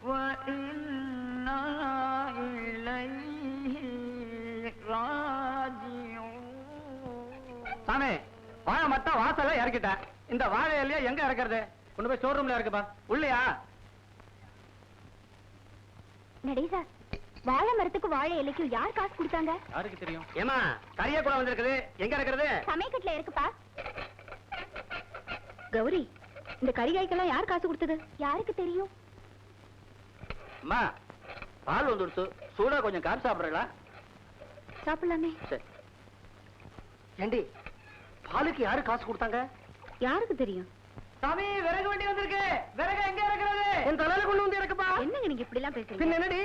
وإنا إليه راجعون. சாமி, வாழை மட்டும் வாசல்ல இறக்கிட்டேன். இந்த வாழை இல்லையா எங்க இறக்குறது? கொண்டு போய் ஸ்டோர் ரூம்ல இருக்குப்பா. உள்ளையா? நடேசா, வாழை மரத்துக்கு வாழை இலைக்கு யார் காசு கொடுத்தாங்க? யாருக்கு தெரியும்? ஏமா, கரியா கூட வந்திருக்குது. எங்க இருக்கிறது? சமயக்கட்டுல இருக்குப்பா. கௌரி, இந்த கரிகாய்க்கெல்லாம் யார் காசு கொடுத்தது? யாருக்கு தெரியும்? அம்மா, பால் வந்துடுச்சு. சூடா கொஞ்சம் காசு சாப்பிடுறீங்களா? சாப்பிடலாமே. சரி. ஏண்டி, பாலுக்கு யாரு காசு கொடுத்தாங்க? யாருக்கு தெரியும்? சாமி, விறகு வண்டி வந்திருக்கு. விறகு எங்க இருக்கிறது? என் தலையில கொண்டு வந்து இறக்குப்பா. என்னங்க நீங்க இப்படி எல்லாம் பேசுறீங்க? பின்ன என்னடி,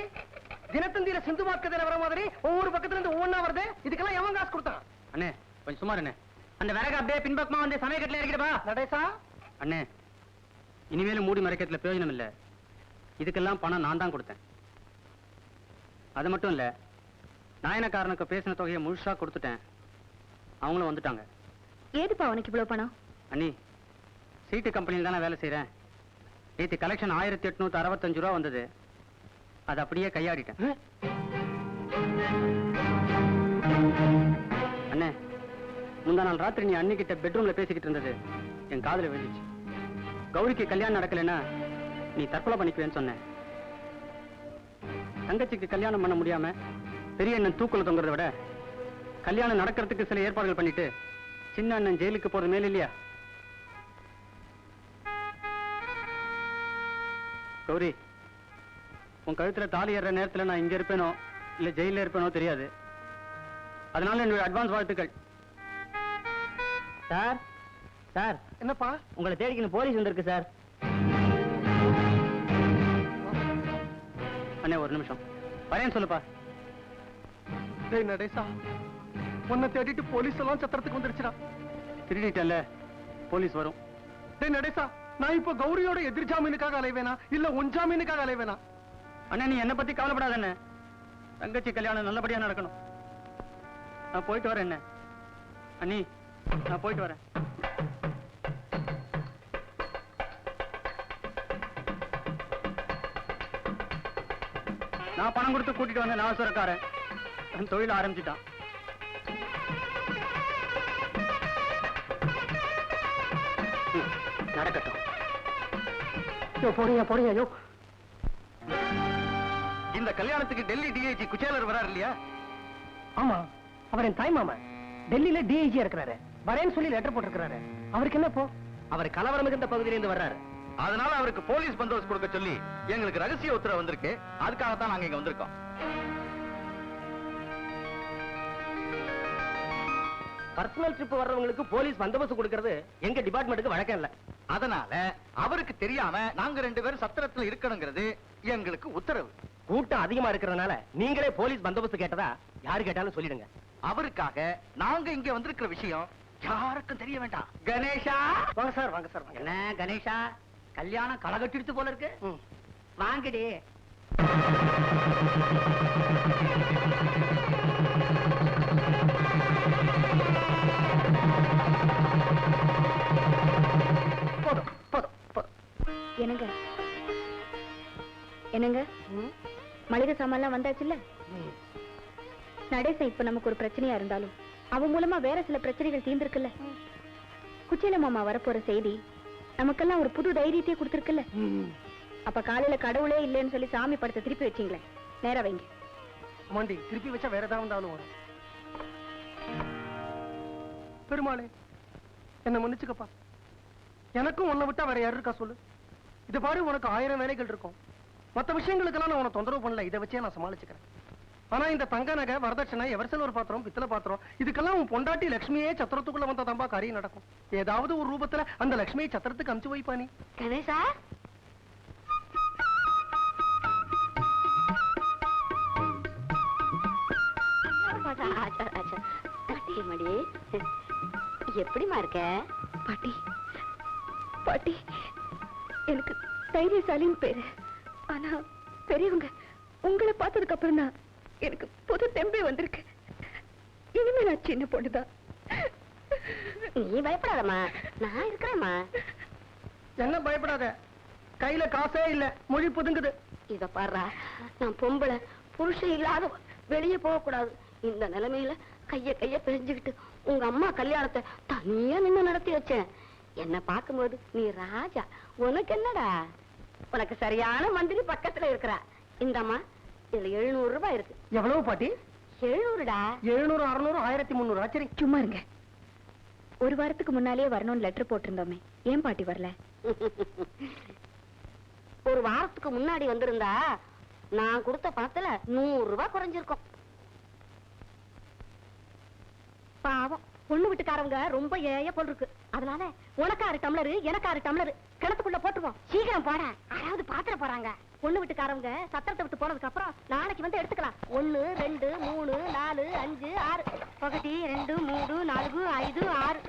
தினத்தந்தியில சிந்து வாக்குதல வர மாதிரி ஒவ்வொரு பக்கத்துல இருந்து ஒவ்வொன்னா வருது. இதுக்கெல்லாம் எவன் காசு கொடுத்தான்? அண்ணே, கொஞ்சம் சுமார் அண்ணே. அந்த விறகு அப்படியே பின்பக்கமா வந்து சமயக்கட்டுல இறக்கிடுப்பா. நடேசா அண்ணே, இனிமேலும் மூடி மறைக்கிறதுல பிரயோஜனம் இல்ல. இதுக்கெல்லாம் பணம் நான் தான் கொடுத்தேன். அது மட்டும் இல்ல, நாயனக்காரனுக்கு பேசின தொகையை முழுசா கொடுத்துட்டேன். அவங்களும் வந்துட்டாங்க. ஏதுப்பா உனக்கு இவ்வளவு பணம்? அண்ணி, சீட்டு கம்பெனியில் தானே வேலை செய்யறேன். நேற்று கலெக்ஷன் 1865 ரூபா வந்தது. அது அப்படியே கையாடிட்டேன். அண்ணே, முந்தா நாள் ராத்திரி நீ அன்னிக்கிட்ட பெட்ரூம்ல பேசிக்கிட்டு இருந்தது என் காதுல விழுந்துச்சு. கௌரிக்கு கல்யாணம் நடக்கலைன்னா நீ தற்கொலை பண்ணிக்குவேன்னு சொன்னேன். தங்கச்சிக்கு கல்யாணம் பண்ண முடியாம பெரிய அண்ணன் தூக்குல தொங்குறத விட கல்யாணம் நடக்கிறதுக்கு சில ஏற்பாடுகள் பண்ணிட்டு சின்ன அண்ணன் ஜெயிலுக்கு போறது மேல இல்லையா? கௌரி, உன் கழுத்துல தாலி ஏற நேரத்துல நான் இங்க இருப்பேனோ இல்ல ஜெயில இருப்பேனோ தெரியாது. அதனால என்னுடைய அட்வான்ஸ் வாழ்த்துக்கள். Sir, sir. என்னப்பா? உங்களை தேடிக்கணும் போலீஸ் வந்திருக்கு சார். அண்ணே, ஒரு நிமிஷம் வரேன்னு சொல்லுப்பா. டேய் நடேசா, உன்னை தேடிட்டு போலீஸ் எல்லாம் சத்திரத்துக்கு வந்துருச்சுடா. திருடிட்டல்ல, போலீஸ் வரும். டேய் நடேசா, நான் இப்ப கௌரியோட எதிர் ஜாமீனுக்காக அலைவேனா இல்ல உன் ஜாமீனுக்காக அலைவேனா? அண்ணா, நீ என்ன பத்தி கவலைப்படாத. என்ன தங்கச்சி கல்யாணம் நல்லபடியா நடக்கணும். நான் போயிட்டு வரேன். என்ன அண்ணி, நான் போயிட்டு வரேன். நான் பணம் கொடுத்து கூட்டிட்டு வந்தேன் நாசுரக்காரன். என் தொழில் ஆரம்பிச்சுட்டான். நடக்கட்டும். போறீங்க போறீங்க. ஐயோ, இந்த கல்யாணத்துக்கு டெல்லி டிஐஜி குச்சேலர் வராரு இல்லையா? ஆமா, அவர் என் தாய் மாமா. டெல்லியில டிஐஜி இருக்கிறாரு. வரேன்னு சொல்லி லெட்டர் போட்டிருக்கிறாரு. அவருக்கு என்ன போ? அவர் கலவரம் மிகுந்த பகுதியிலிருந்து வர்றாரு. அதனால அவருக்கு போலீஸ் பந்தோபஸ்து கொடுக்க சொல்லி எங்களுக்கு ரகசிய உத்தரவு வந்திருக்கு. அதுக்காகத்தான் நாங்க இங்க வந்திருக்கோம். பர்சனல் ட்ரிப் வர்றவங்களுக்கு போலீஸ் பந்தோபஸ்து கொடுக்கிறது எங்க டிபார்ட்மெண்ட்டுக்கு வழக்கம் இல்ல. அதனால அவருக்கு தெரியாம நாங்க 2 பேரும் சத்திரத்துல இருக்கணுங்கிறது எங்களுக்கு உத்தரவு. கூட்டம் அதிகமா இருக்கிறதுனால நீங்களே போலீஸ் பந்தோபஸ்து கேட்டதா யாரு கேட்டாலும் சொல்லிடுங்க. அவருக்காக நாங்க இங்க வந்திருக்கிற விஷயம் யாருக்கும் தெரிய வேண்டாம். கணேஷா, வாங்க சார். வாங்க சார். என்ன கணேஷா, கல்யாணம் களகட்டிடுத்து போல இருக்கு. வாங்கடி. போதும் போதும் போதும். என்னங்க என்னங்க, மளிகை சாமான்லாம் வந்தாச்சுல்ல? நடேசன் இப்ப நமக்கு ஒரு பிரச்சனையா இருந்தாலும் அவன் மூலமா வேற சில பிரச்சனைகள் தீர்ந்திருக்குல்ல. குச்சேல மாமா வரப்போற செய்தி நமக்கெல்லாம் ஒரு புது தைரியத்தையே கொடுத்திருக்குல்ல. அப்ப காலையில கடவுளே இல்லைன்னு சொல்லி சாமி படத்தை திருப்பி வச்சீங்களே, நேரா வைங்க. மாண்டி, திருப்பி வச்சா வேற ஏதாவது வரும். பெருமாளே, என்ன மன்னிச்சுக்கப்பா. எனக்கும் உன்னை விட்டா வேற யாரு இருக்கா சொல்லு? இதை பாரு, உனக்கு 1000 வேலைகள் இருக்கும். மற்ற விஷயங்களுக்கெல்லாம் நான் உன தொந்தரவு பண்ணல. இதை வச்சே நான் சமாளிச்சுக்கிறேன். ஆனா இந்த தங்க நகை, வரதட்சணை, எவர்சல் பாத்திரம், பித்தளை பாத்திரம், இதுக்கெல்லாம் உன் பொண்டாட்டி லட்சுமியே சத்திரத்துக்குள்ள வந்த தம்பா காரியம் நடக்கும். ஏதாவது ஒரு ரூபத்துல அந்த லட்சுமியை சத்திரத்துக்கு அனுப்பிச்சு வைப்பா நீ. கணேசா, எப்படிமா இருக்க? பாட்டி, பாட்டி, எனக்கு தைரியசாலின்னு பேரு. ஆனா பெரியவங்க உங்களை பார்த்ததுக்கு அப்புறம் தான் எனக்கு புது தெம்பே வந்திருக்கு. இனிமே நான் சின்ன பொண்ணுதான். நீ பயப்படாதம்மா, நான் இருக்கிறேம்மா. என்ன பயப்படாத. கையில காசே இல்ல, மொழி புதுங்குது. இத பாரு, நான் பொம்பளை, புருஷன் இல்லாத வெளியே போக கூடாது. இந்த நிலைமையில கைய பிரிஞ்சுக்கிட்டு உங்க அம்மா கல்யாணத்தை தனியா நின்னு நடத்தி வச்சேன். என்ன பார்க்கும்போது நீ ராஜா, உனக்கு என்னடா? உனக்கு சரியான மந்திரி பக்கத்துல இருக்கிறா. இந்தம்மா, இதுல 700 ரூபாய் இருக்கு. எவ்வளவு பாட்டி? 700டா. 700, 600, 1300. ஆச்சரி. சும்மா இருங்க. ஒரு வாரத்துக்கு முன்னாலேயே வரணும்னு லெட்டர் போட்டிருந்தோமே, ஏன் பாட்டி வரல? ஒரு வாரத்துக்கு முன்னாடி வந்திருந்தா நான் கொடுத்த பணத்துல 100 ரூபாய் குறைஞ்சிருக்கும். பாவம், பொண்ணு வீட்டுக்காரவங்க ரொம்ப ஏய போல் இருக்கு. அதனால உனக்கு 6 டம்ளரு, எனக்கு 6 டம்ளரு கிணத்துக்குள்ள போட்டுருவோம். சீக்கிரம் போட, யாராவது பாத்திர போறாங்க. பொண்ணு வீட்டுக்காரவங்க சத்திரத்தை விட்டு போனதுக்கு அப்புறம் நாளைக்கு வந்து எடுத்துக்கலாம். 1 2 3 4 5 6. 1 2 3 4 5 6.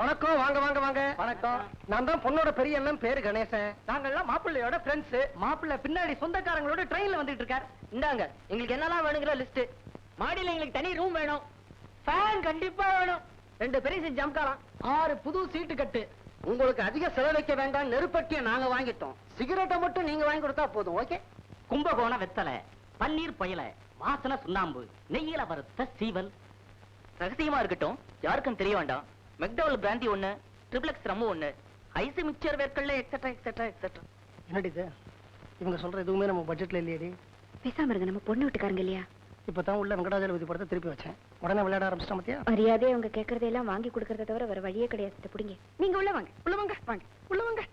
வணக்கம். வாங்க வாங்க வாங்க. வணக்கம். நான் தான் பொண்ணோட பெரிய அண்ணன், பேரு கணேசன். நாங்கெல்லாம் மாப்பிள்ளையோட ஃப்ரெண்ட்ஸ். மாப்பிள்ளை பின்னாடி சொந்தக்காரங்களோட ட்ரெயின்ல வந்துட்டு இருக்கார். இந்தாங்க, எங்களுக்கு என்னெல்லாம் வேணுங்கிற லிஸ்ட். மாடியில எங்களுக்கு தனி ரூம் வேணும், ஃபேன் கண்டிப்பா வேணும், 2 பெரிய ஜம்காரம், 6 புது சீட்டு கட்டு. உங்களுக்கு அதிக செலவழிக்க வேண்டாம், நெருப்பட்டிய நாங்க வாங்கிட்டோம். சிகரெட்டை மட்டும் நீங்க வாங்கி கொடுத்தா போதும். ஓகே. கும்பகோண வெத்தலை, பன்னீர் புயல, வாசன சுண்ணாம்பு, நெய்யில வறுத்த சீவல். ரகசியமா இருக்கட்டும், யாருக்கும் தெரிய வேண்டாம். McDowell brandy 1, triple x rum 1, ice mixture வேர்க்கல்ல எக்ஸெட்ரா எக்ஸெட்ரா எக்ஸெட்ரா. என்னடி இது? இவங்க சொல்ற எதுவுமே நம்ம பட்ஜெட்ல இல்லையடி. பேசாம இருங்க, நம்ம பொண்ணு வீட்டுக்காரங்க இல்லையா? இப்பதான் உள்ள வெங்கடாஜலபதி படத்தை திருப்பி வச்சேன். உடனே விளையாட ஆரம்பிச்சிட்டா மத்தியா? மரியாதை அவங்க கேட்கறதெல்லாம் வாங்கி கொடுக்கறத தவிர வேற வழியே கிடையாது. பிடிங்க, நீங்க உள்ள வாங்க. உள்ள வாங்க, வாங்க, உள்ள வாங்க.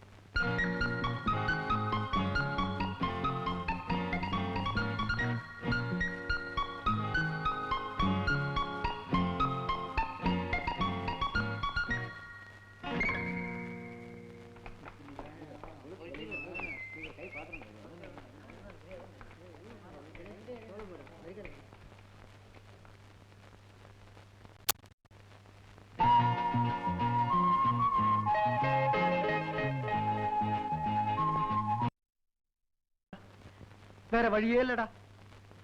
வேற வழியே இல்லடா.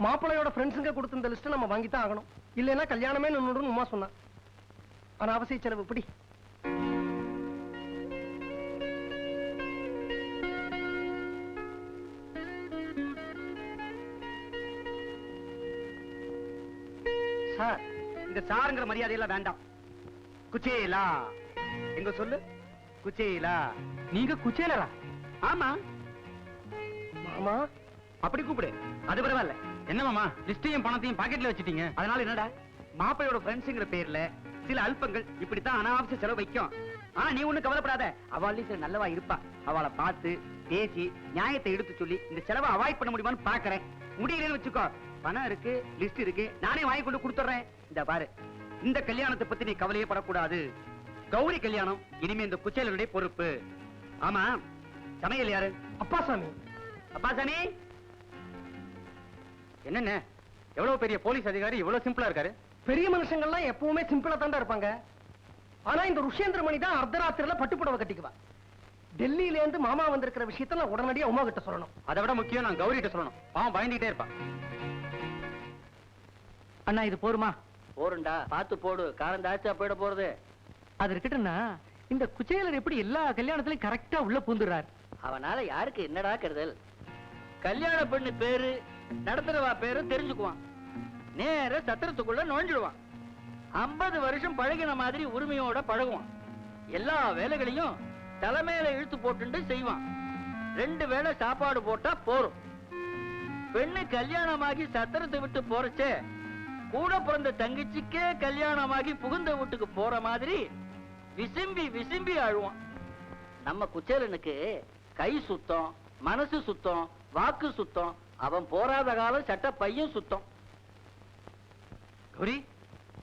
மாப்பிள்ளையோட ஃப்ரெண்ட்ஸுங்க கொடுத்த இந்த லிஸ்ட் நம்ம வாங்கித்தான் ஆகணும். இல்லைன்னா கல்யாணமே நின்னுடும் உமா சொன்னா. ஆனா அவசிய செலவு இப்படி. சார், இந்த சாருங்கிற மரியாதையெல்லாம் வேண்டாம். குச்சேலா எங்க சொல்லு. குச்சேலா. நீங்க குச்சேலரா? ஆமா. மாமா அப்படி கூப்பிடு, அது பரவாயில்ல. என்ன மாமா, லிஸ்டையும் பணத்தையும் பாக்கெட்ல வச்சிட்டீங்க, அதனால என்னடா? மாப்பிளையோட ஃப்ரெண்ட்ஸ்ங்கிற பேர்ல சில அல்பங்கள் இப்படித்தான் அனாவசிய செலவு வைக்கும். ஆனா நீ ஒண்ணு கவலைப்படாத, அவளே சில நல்லவா இருப்பா. அவளை பார்த்து பேசி நியாயத்தை எடுத்து சொல்லி இந்த செலவை அவாய்ட் பண்ண முடியுமான்னு பாக்குறேன். முடியலன்னு வச்சுக்கோ, பணம் இருக்கு, லிஸ்ட் இருக்கு, நானே வாங்கி கொண்டு கொடுத்துறேன். இந்த பாரு, இந்த கல்யாணத்தை பத்தி நீ கவலையே படக்கூடாது. கௌரி கல்யாணம் இனிமே இந்த குச்சேலனுடைய பொறுப்பு. ஆமா, சமையல் யாரு? அப்பாசாமி. அப்பாசாமி, என்னென்ன எவ்வளவு பெரிய போலீஸ் அதிகாரி இவ்வளவு சிம்பிளா இருக்காரு? பெரிய மனுஷங்கள்லாம் எப்பவுமே சிம்பிளா தாண்டா இருப்பாங்க. ஆனா இந்த ருஷேந்திர மணி தான் அர்த்தராத்திரில பட்டுப்புடவை கட்டிக்குவா. டெல்லியில இருந்து மாமா வந்திருக்கிற விஷயத்த நான் உடனடியா உமா கிட்ட சொல்லணும். அதை விட முக்கியம் நான் கௌரி கிட்ட சொல்லணும். அவன் பயந்துட்டே இருப்பான். அண்ணா, இது போருமா? போருண்டா, பார்த்து போடு, காரம் தாச்சா போயிட போறது. அது இருக்கட்டும்னா, இந்த குச்சேலர் எப்படி எல்லா கல்யாணத்திலயும் கரெக்டா உள்ள பூந்துறார்? அவனால யாருக்கு என்னடா கருதல்? கல்யாண பெண்ணு பேரு, நடத்துறவா பேரு தெரிஞ்சுக்குவான். நேர சத்திரத்துக்குள்ள நுழைஞ்சிடுவான். 50 வருஷம் பழகின மாதிரி உரிமையோட பழகுவான். எல்லா வேலைகளையும் தலைமையில இழுத்து போட்டு செய்வான். 2 வேளை சாப்பாடு போட்டா போரும். பெண்ணு கல்யாணமாகி சத்திரத்தை விட்டு போறச்சே, கூட பிறந்த தங்கச்சிக்கே கல்யாணமாகி புகுந்த வீட்டுக்கு போற மாதிரி விசும்பி விசும்பி அழுவான். நம்ம குச்சேலனுக்கு கை சுத்தம், மனசு சுத்தம், வாக்கு சுத்தம். அவன் போராத காலம் சட்ட பையன் சுத்தம். கௌரி,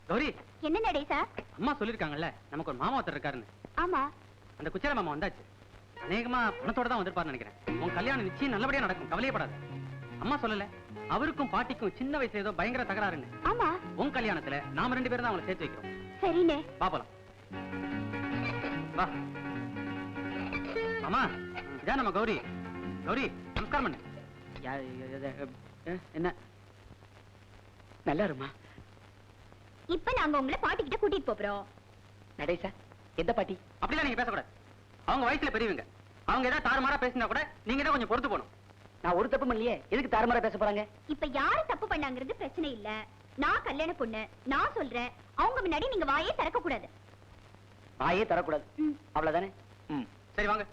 கௌரி. என்ன நடேசா? அம்மா சொல்லிருக்காங்கல்ல, நமக்கு ஒரு மாமா ஒருத்தர் இருக்காருன்னு. ஆமா. அந்த குச்சேல மாமா வந்தாச்சு. அநேகமா பணத்தோட தான் வந்திருப்பாருன்னு நினைக்கிறேன். உன் கல்யாணம் நிச்சயம் நல்லபடியா நடக்கும், கவலையப்படாத. அம்மா சொல்லல, அவருக்கும் பாட்டிக்கும் சின்ன வயசுல ஏதோ பயங்கர தகராறுன்னு. ஆமா. உன் கல்யாணத்துல நாம 2 பேரும் தான் அவங்களை சேர்த்து வைக்கிறோம். சரிண்ணே. பாப்பலாம். வா மாமா, இதான் நம்ம கௌரி. கௌரி, நமஸ்காரம் பண்ணு. என்ன நல்லா இருமா? இப்ப நாங்க உங்களை பாட்டிக்கிட்ட கூட்டிட்டு போறோம். நடேசா எந்த பாட்டி? அப்படிலாம் நீங்க பேசக்கூடாது. அவங்க வயசுல பெரியவங்க. அவங்க ஏதாவது தாறுமாறா பேசினா கூட நீங்க தான் கொஞ்சம் பொறுத்து போகணும். நான் ஒரு தப்பு பண்ணலையே, எதுக்கு தாறுமாறா பேச போறாங்க? இப்ப யாரு தப்பு பண்ணாங்கிறது பிரச்சனை இல்ல. நான் கல்யாண பொண்ணு, நான் சொல்றேன். அவங்க முன்னாடி நீங்க வாயே திறக்க கூடாது. வாயே தரக்கூடாது, அவ்வளவுதானே? சரி வாங்க.